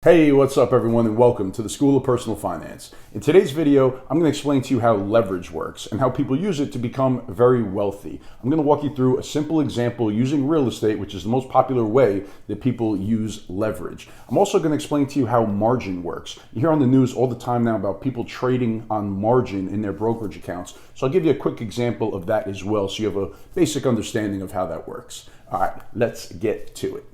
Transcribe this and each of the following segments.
Hey, what's up everyone, and welcome to the School of Personal Finance. In today's video, I'm going to explain to you how leverage works and how people use it to become very wealthy. I'm going to walk you through a simple example using real estate, which is the most popular way that people use leverage. I'm also going to explain to you how margin works. You hear on the news all the time now about people trading on margin in their brokerage accounts. So I'll give you a quick example of that as well, so you have a basic understanding of how that works. All right, let's get to it.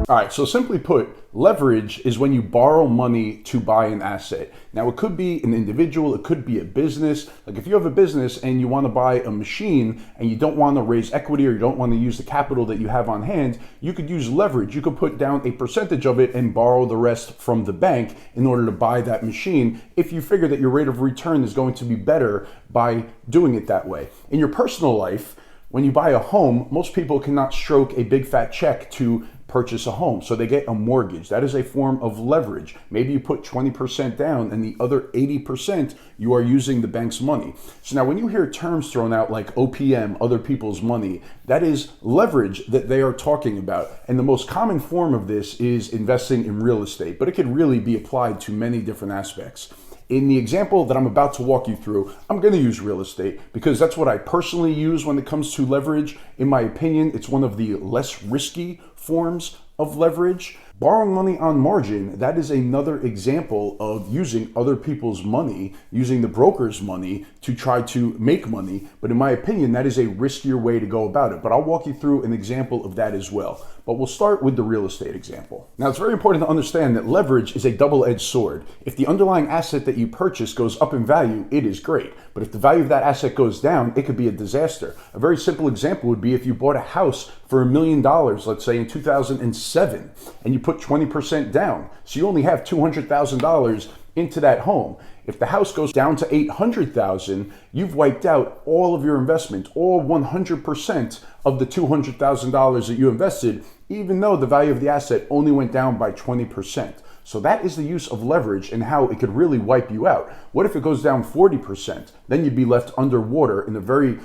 All right, so simply put, leverage is when you borrow money to buy an asset. Now, it could be an individual, it could be a business. Like if you have a business and you want to buy a machine and you don't want to raise equity or you don't want to use the capital that you have on hand, you could use leverage. You could put down a percentage of it and borrow the rest from the bank in order to buy that machine if you figure that your rate of return is going to be better by doing it that way. In your personal life, when you buy a home, most people cannot stroke a big fat check to purchase a home, so they get a mortgage. That is a form of leverage. Maybe you put 20% down and the other 80% you are using the bank's money. So now when you hear terms thrown out like OPM, other people's money, that is leverage that they are talking about. And the most common form of this is investing in real estate, but it could really be applied to many different aspects. In the example that I'm about to walk you through, I'm going to use real estate because that's what I personally use when it comes to leverage. In my opinion, it's one of the less risky forms of leverage. Borrowing money on margin, that is another example of using other people's money, using the broker's money to try to make money. But in my opinion, that is a riskier way to go about it. But I'll walk you through an example of that as well. But we'll start with the real estate example. Now, it's very important to understand that leverage is a double-edged sword. If the underlying asset that you purchase goes up in value, it is great. But if the value of that asset goes down, it could be a disaster. A very simple example would be if you bought a house for $1 million, let's say in 2007, and you put 20% down. So you only have $200,000 into that home. If the house goes down to $800,000, you've wiped out all of your investment, all 100% of the $200,000 that you invested, even though the value of the asset only went down by 20%. So that is the use of leverage and how it could really wipe you out. What if it goes down 40%? Then you'd be left underwater in a very,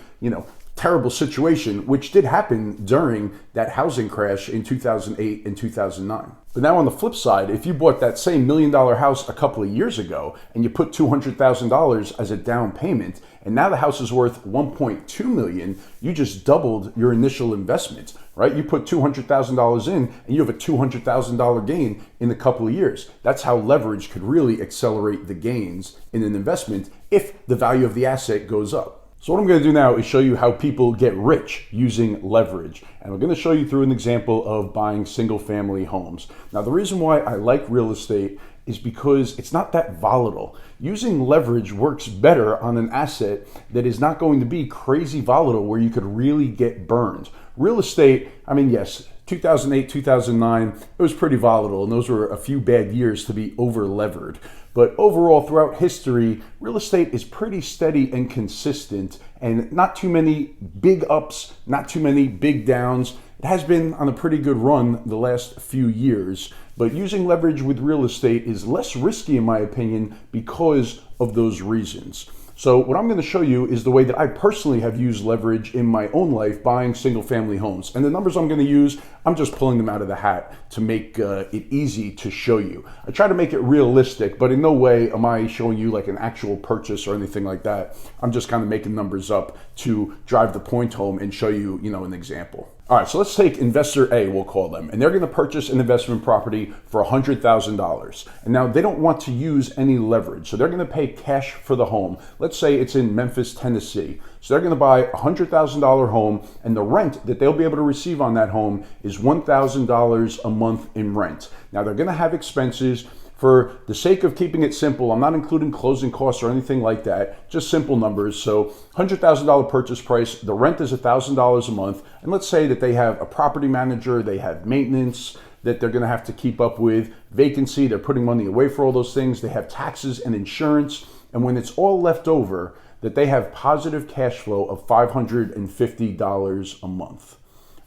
terrible situation, which did happen during that housing crash in 2008 and 2009. But now on the flip side, if you bought that same $1 million house a couple of years ago and you put $200,000 as a down payment, and now the house is worth $1.2 million, you just doubled your initial investment, right? You put $200,000 in and you have a $200,000 gain in a couple of years. That's how leverage could really accelerate the gains in an investment if the value of the asset goes up. So what I'm going to do now is show you how people get rich using leverage. And I'm going to show you through an example of buying single family homes. Now, the reason why I like real estate is because it's not that volatile. Using leverage works better on an asset that is not going to be crazy volatile where you could really get burned. Real estate, yes, 2008, 2009, it was pretty volatile, and those were a few bad years to be over-levered. But overall, throughout history, real estate is pretty steady and consistent, and not too many big ups, not too many big downs. It has been on a pretty good run the last few years, but using leverage with real estate is less risky in my opinion because of those reasons. So what I'm going to show you is the way that I personally have used leverage in my own life buying single family homes. And the numbers I'm going to use, I'm just pulling them out of the hat to make it easy to show you. I try to make it realistic, but in no way am I showing you like an actual purchase or anything like that. I'm just kind of making numbers up to drive the point home and show you, an example. All right, so let's take investor A, we'll call them, and they're going to purchase an investment property for $100,000. And now they don't want to use any leverage, so they're going to pay cash for the home. Let's say it's in Memphis, Tennessee. So they're going to buy a $100,000 home, and the rent that they'll be able to receive on that home is $1,000 a month in rent. Now they're going to have expenses. For the sake of keeping it simple, I'm not including closing costs or anything like that, just simple numbers. So $100,000 purchase price, the rent is $1,000 a month. And let's say that they have a property manager, they have maintenance that they're gonna have to keep up with, vacancy, they're putting money away for all those things, they have taxes and insurance. And when it's all left over, that they have positive cash flow of $550 a month.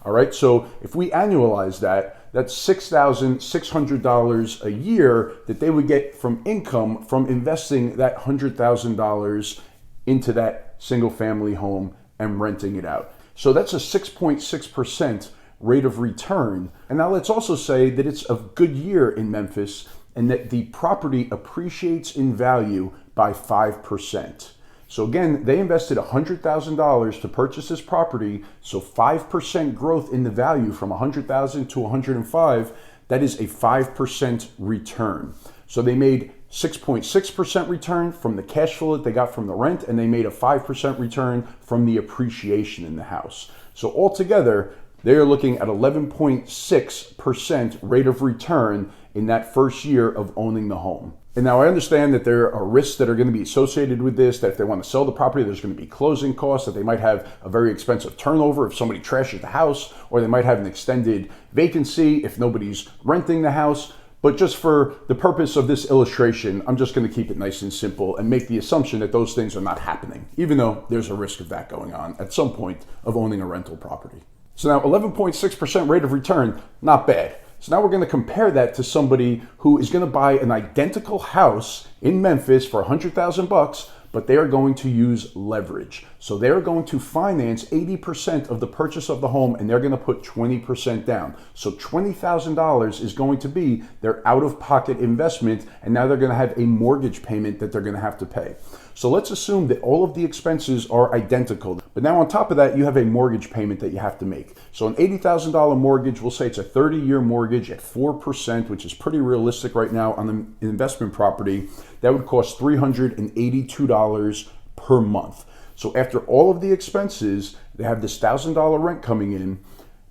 All right, so if we annualize that, that's $6,600 a year that they would get from income from investing that $100,000 into that single family home and renting it out. So that's a 6.6% rate of return. And now let's also say that it's a good year in Memphis and that the property appreciates in value by 5%. So again, they invested $100,000 to purchase this property, so 5% growth in the value from $100,000 to $105,000, that is a 5% return. So they made 6.6% return from the cash flow that they got from the rent, and they made a 5% return from the appreciation in the house. So altogether, they are looking at 11.6% rate of return in that first year of owning the home. And now I understand that there are risks that are going to be associated with this, that if they want to sell the property, there's going to be closing costs, that they might have a very expensive turnover if somebody trashes the house, or they might have an extended vacancy if nobody's renting the house. But just for the purpose of this illustration, I'm just going to keep it nice and simple and make the assumption that those things are not happening, even though there's a risk of that going on at some point of owning a rental property. So now 11.6% rate of return, not bad. So now we're going to compare that to somebody who is going to buy an identical house in Memphis for $100,000, but they are going to use leverage. So they're going to finance 80% of the purchase of the home, and they're going to put 20% down. So $20,000 is going to be their out-of-pocket investment, and now they're going to have a mortgage payment that they're going to have to pay. So let's assume that all of the expenses are identical. But now on top of that, you have a mortgage payment that you have to make. So an $80,000 mortgage, we'll say it's a 30-year mortgage at 4%, which is pretty realistic right now on an investment property. That would cost $382 per month. So after all of the expenses, they have this $1,000 rent coming in,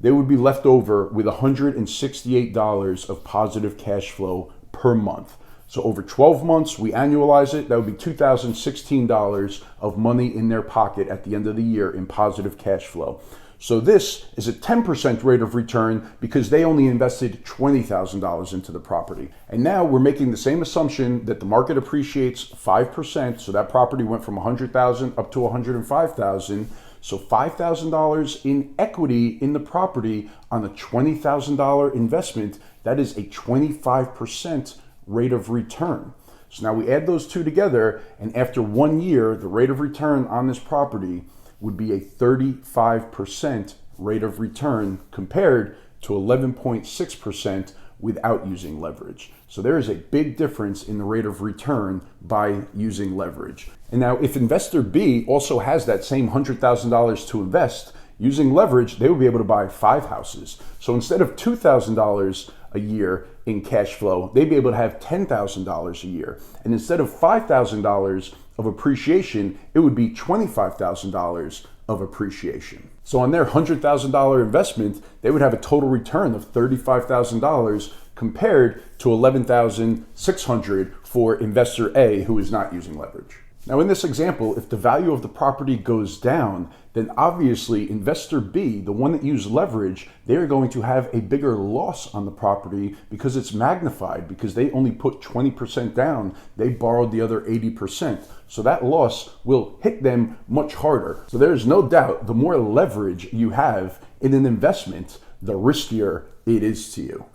they would be left over with $168 of positive cash flow per month. So over 12 months, we annualize it, that would be $2,016 of money in their pocket at the end of the year in positive cash flow. So this is a 10% rate of return because they only invested $20,000 into the property. And now we're making the same assumption that the market appreciates 5%. So that property went from $100,000 up to $105,000. So $5,000 in equity in the property on a $20,000 investment, that is a 25% rate of return. So now we add those two together, and after 1 year, the rate of return on this property would be a 35% rate of return compared to 11.6% without using leverage. So there is a big difference in the rate of return by using leverage. And now if investor B also has that same $100,000 to invest, using leverage, they would be able to buy 5 houses. So instead of $2,000 a year in cash flow, they'd be able to have $10,000 a year. And instead of $5,000 of appreciation, it would be $25,000 of appreciation. So on their $100,000 investment, they would have a total return of $35,000 compared to $11,600 for investor A who is not using leverage. Now in this example, if the value of the property goes down, then obviously investor B, the one that used leverage, they're going to have a bigger loss on the property because it's magnified, because they only put 20% down, they borrowed the other 80%. So that loss will hit them much harder. So there is no doubt the more leverage you have in an investment, the riskier it is to you.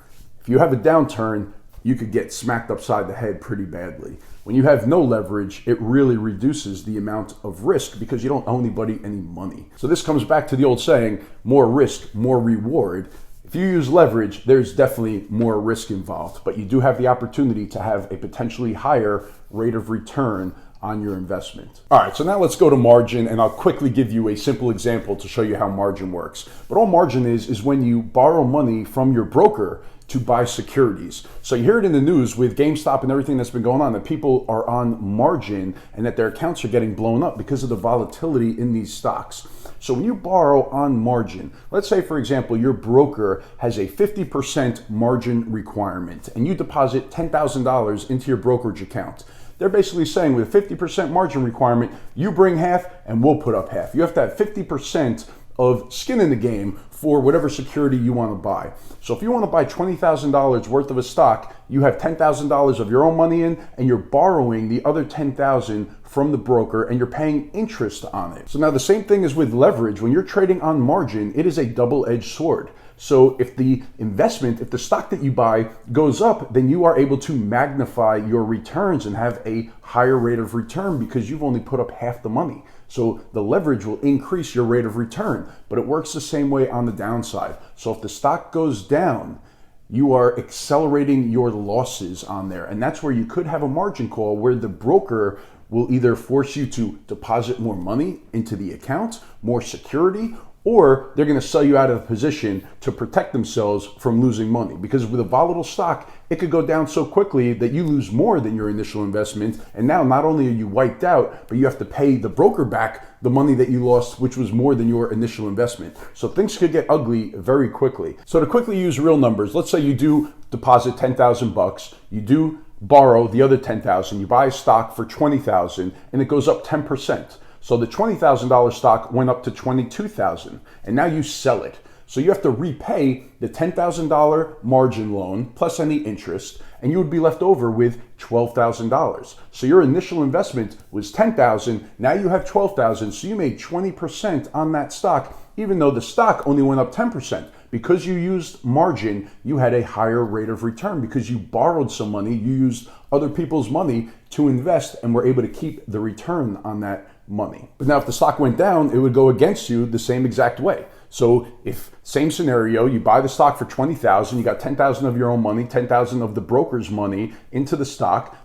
If you have a downturn, you could get smacked upside the head pretty badly. When you have no leverage, it really reduces the amount of risk because you don't owe anybody any money. So this comes back to the old saying, more risk, more reward. If you use leverage, there's definitely more risk involved, but you do have the opportunity to have a potentially higher rate of return on your investment. All right, so now let's go to margin, and I'll quickly give you a simple example to show you how margin works. But all margin is when you borrow money from your broker to buy securities. So you hear it in the news with GameStop and everything that's been going on, that people are on margin and that their accounts are getting blown up because of the volatility in these stocks. So when you borrow on margin, let's say for example, your broker has a 50% margin requirement and you deposit $10,000 into your brokerage account. They're basically saying with a 50% margin requirement, you bring half and we'll put up half. You have to have 50% of skin in the game for whatever security you want to buy. So if you want to buy $20,000 worth of a stock, you have $10,000 of your own money in and you're borrowing the other $10,000 from the broker and you're paying interest on it. So now the same thing is with leverage. When you're trading on margin, it is a double-edged sword. So if the stock that you buy goes up, then you are able to magnify your returns and have a higher rate of return because you've only put up half the money. So the leverage will increase your rate of return, but it works the same way on the downside. So if the stock goes down, you are accelerating your losses on there. And that's where you could have a margin call where the broker will either force you to deposit more money into the account, more security, or they're going to sell you out of the position to protect themselves from losing money. Because with a volatile stock, it could go down so quickly that you lose more than your initial investment. And now not only are you wiped out, but you have to pay the broker back the money that you lost, which was more than your initial investment. So things could get ugly very quickly. So to quickly use real numbers, let's say you do deposit 10,000 bucks, you do borrow the other 10,000, you buy a stock for 20,000 and it goes up 10%. So the $20,000 stock went up to $22,000 and now you sell it. So you have to repay the $10,000 margin loan plus any interest, and you would be left over with $12,000. So your initial investment was $10,000, now you have $12,000, so you made 20% on that stock, even though the stock only went up 10%. Because you used margin, you had a higher rate of return because you borrowed some money, you used other people's money to invest and were able to keep the return on that money. But now if the stock went down, it would go against you the same exact way. So if same scenario, you buy the stock for 20,000, you got 10,000 of your own money, 10,000 of the broker's money into the stock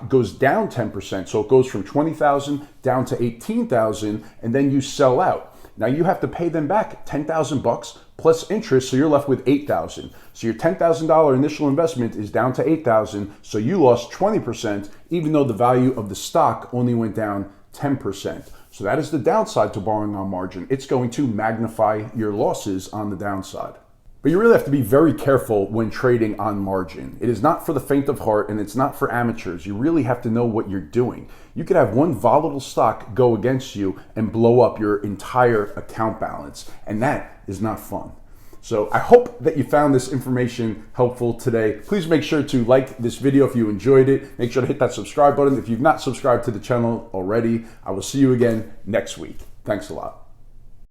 goes down 10%. So it goes from 20,000 down to 18,000 and then you sell out. Now you have to pay them back 10,000 bucks plus interest, so you're left with 8,000. So your $10,000 initial investment is down to 8,000, so you lost 20%, even though the value of the stock only went down 10%. So that is the downside to borrowing on margin. It's going to magnify your losses on the downside. But you really have to be very careful when trading on margin. It is not for the faint of heart and it's not for amateurs. You really have to know what you're doing. You could have one volatile stock go against you and blow up your entire account balance, and that is not fun. So I hope that you found this information helpful today. Please make sure to like this video if you enjoyed it. Make sure to hit that subscribe button if you've not subscribed to the channel already. I will see you again next week. Thanks a lot.